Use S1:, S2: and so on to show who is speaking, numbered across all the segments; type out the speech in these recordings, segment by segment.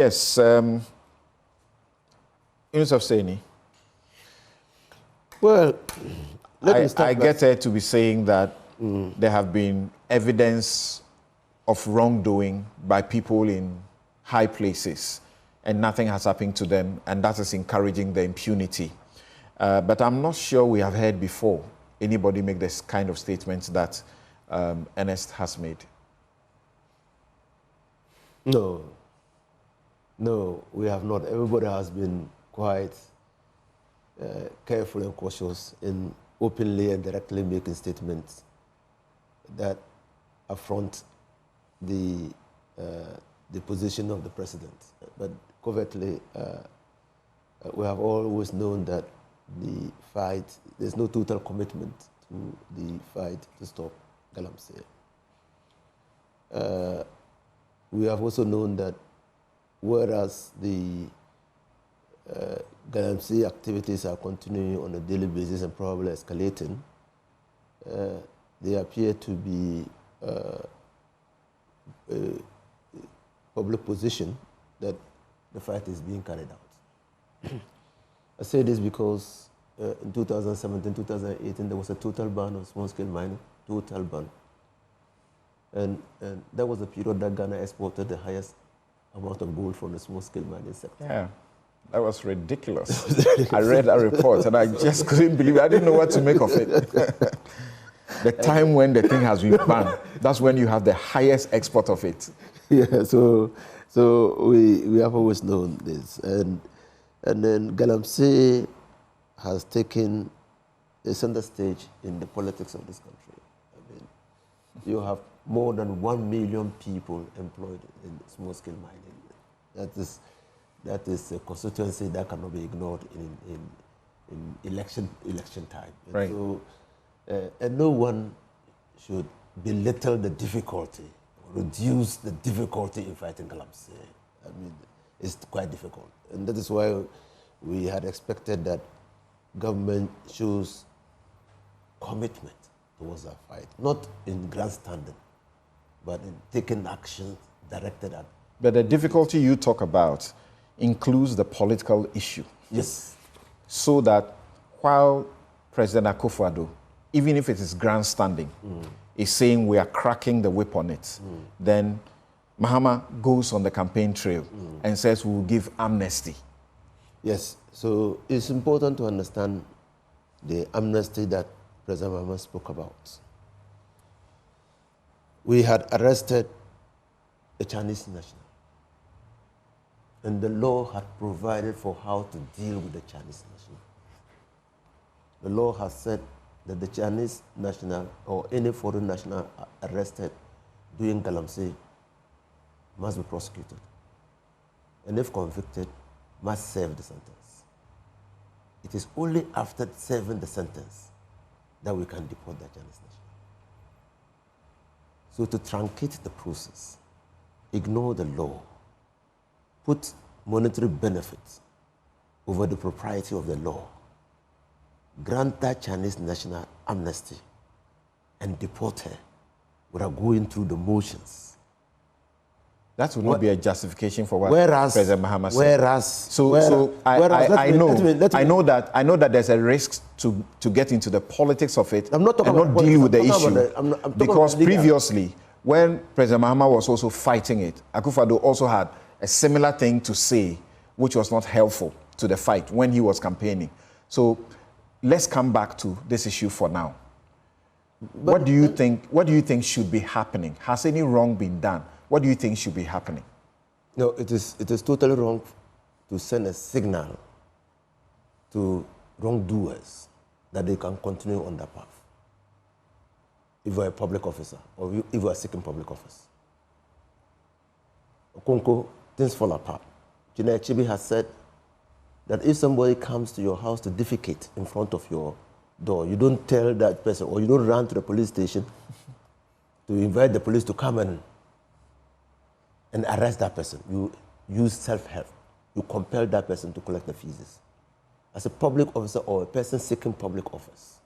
S1: Yes, Inusah Fuseini.
S2: Well,
S1: I get her to be saying that there have been evidence of wrongdoing by people in high places and nothing has happened to them, and that is encouraging the impunity. But I'm not sure we have heard before anybody make this kind of statements that Ernest has made.
S2: No, we have not. Everybody has been quite careful and cautious in openly and directly making statements that affront the position of the president. But covertly, we have always known that the fight, there's no total commitment to the fight to stop Galamsey. We have also known that whereas the Galamsey activities are continuing on a daily basis and probably escalating, they appear to be a public position that the fight is being carried out. I say this because in 2017, 2018, there was a total ban on small-scale mining, total ban. And that was the period that Ghana exported the highest amount of gold from the small-scale mining sector.
S1: Yeah, that was ridiculous. I read that report and I just couldn't believe it. I didn't know what to make of it. The time when the thing has been banned, that's when you have the highest export of it.
S2: Yeah, so we have always known this. And then Galamsey has taken a center stage in the politics of this country. I mean, you have more than 1 million people employed in small-scale mining. That is a constituency that cannot be ignored in election time. And
S1: right.
S2: So, and no one should belittle the difficulty, reduce the difficulty in fighting Galamsey. I mean, it's quite difficult. And that is why we had expected that government shows commitment towards that fight, not in grandstanding, but in taking action directed at.
S1: But the difficulty you talk about includes the political issue.
S2: Yes.
S1: So that while President Akufo-Addo, even if it is grandstanding, is saying we are cracking the whip on it, then Mahama goes on the campaign trail and says we will give amnesty.
S2: Yes, so it's important to understand the amnesty that President Mahama spoke about. We had arrested a Chinese national, and the law had provided for how to deal with the Chinese national. The law has said that the Chinese national or any foreign national arrested doing Galamsey must be prosecuted, and if convicted, must serve the sentence. It is only after serving the sentence that we can deport the Chinese national. So to truncate the process, ignore the law, put monetary benefits over the propriety of the law, grant that Chinese national amnesty, and deport her without going through the motions.
S1: That would not be a justification for what President Mahama said. I know that there's a risk to get into the politics of it and not deal with the issue. Because previously, when President Mahama was also fighting it, Akufo-Addo also had a similar thing to say, which was not helpful to the fight when he was campaigning. So let's come back to this issue for now. What do you think should be happening? Has any wrong been done? What do you think should be happening?
S2: No, it is totally wrong to send a signal to wrongdoers that they can continue on that path. If you're a public officer or if you are seeking public office. Okonko, things fall apart. Jina Chibi has said that if somebody comes to your house to defecate in front of your door, you don't tell that person, or you don't run to the police station to invite the police to come and arrest that person. You use self-help. You compel that person to collect the fees. As a public officer or a person seeking public office,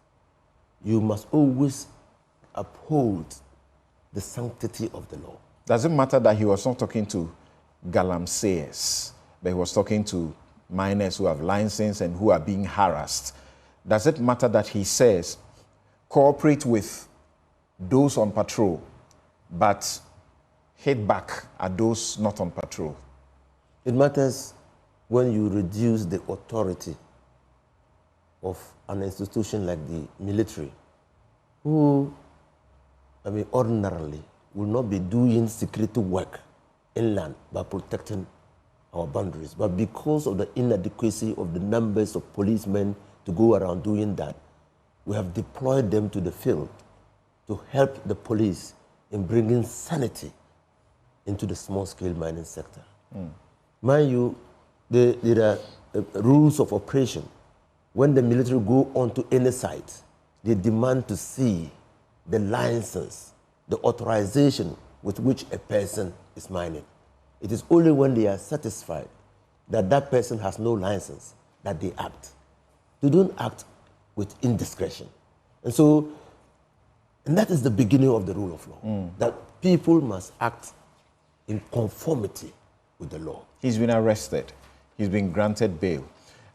S2: you must always uphold the sanctity of the law.
S1: Does it matter that he was not talking to Galamseyers, but he was talking to miners who have license and who are being harassed. Does it matter that he says cooperate with those on patrol, but hit back at those not on patrol?
S2: It matters when you reduce the authority of an institution like the military, who, ordinarily will not be doing security work inland by protecting our boundaries. But because of the inadequacy of the numbers of policemen to go around doing that, we have deployed them to the field to help the police in bringing sanity into the small-scale mining sector. Mind you, there are rules of operation. When the military go onto any site, they demand to see the license, the authorization with which a person is mining. It is only when they are satisfied that that person has no license that they act. They don't act with indiscretion. And that is the beginning of the rule of law, that people must act in conformity with the law.
S1: He's been arrested. He's been granted bail.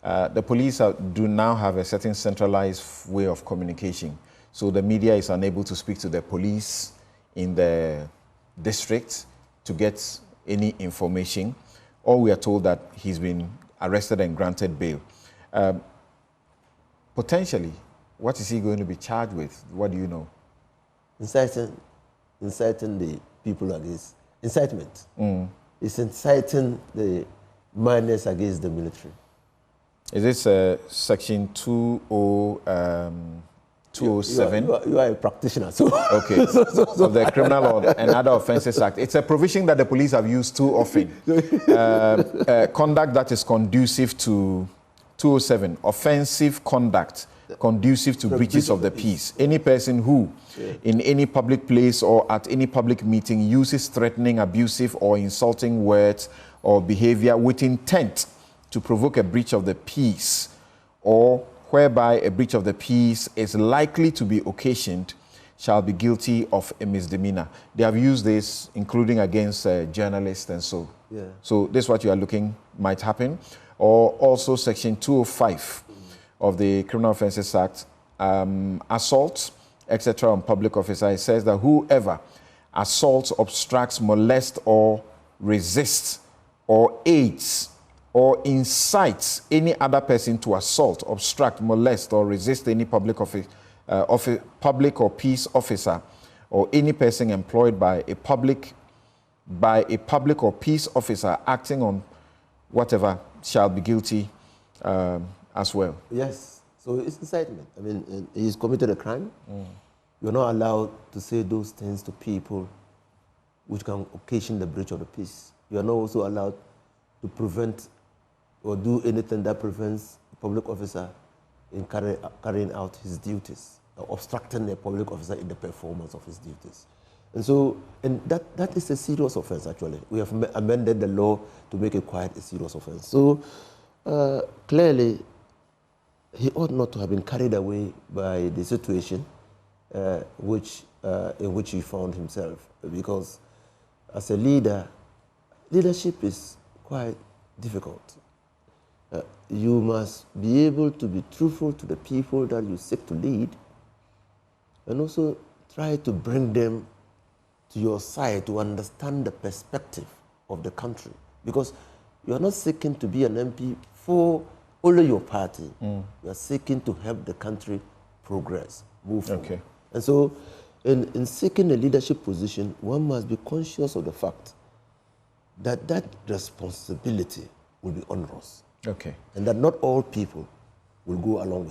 S1: The police do now have a certain centralized way of communication. So the media is unable to speak to the police in the district to get any information. Or we are told that he's been arrested and granted bail. Potentially, what is he going to be charged with? What do you know?
S2: Inciting the people against incitement. It's inciting the miners against the military.
S1: Is this section 207?
S2: You are a practitioner, so
S1: okay. Of the Criminal Law and Other Offences Act. It's a provision that the police have used too often. Conduct that is conducive to 207, offensive conduct conducive to breaches of the peace. Any person who, in any public place or at any public meeting, uses threatening, abusive, or insulting words or behavior with intent to provoke a breach of the peace, or whereby a breach of the peace is likely to be occasioned, shall be guilty of a misdemeanor. They have used this, including against journalists and so.
S2: Yeah.
S1: So this is what you are looking might happen. Or also Section 205 of the Criminal Offences Act, assault, etc. on public officer. It says that whoever assaults, obstructs, molests, or resists, or aids, or incites any other person to assault, obstruct, molest, or resist any public public or peace officer, or any person employed by a public or peace officer acting on whatever, shall be guilty as well.
S2: Yes. So it's incitement. He's committed a crime. You're not allowed to say those things to people which can occasion the breach of the peace. You are not also allowed to prevent or do anything that prevents a public officer in carrying out his duties, or obstructing a public officer in the performance of his duties. And that is a serious offense, actually. We have amended the law to make it quite a serious offense. So clearly, he ought not to have been carried away by the situation in which he found himself. Because as a leader, leadership is quite difficult. You must be able to be truthful to the people that you seek to lead, and also try to bring them to your side to understand the perspective of the country. Because you are not seeking to be an MP for only your party. You are seeking to help the country progress, move forward.
S1: Okay.
S2: And so in seeking a leadership position, one must be conscious of the fact that that responsibility will be onerous.
S1: Okay.
S2: And that not all people will go along with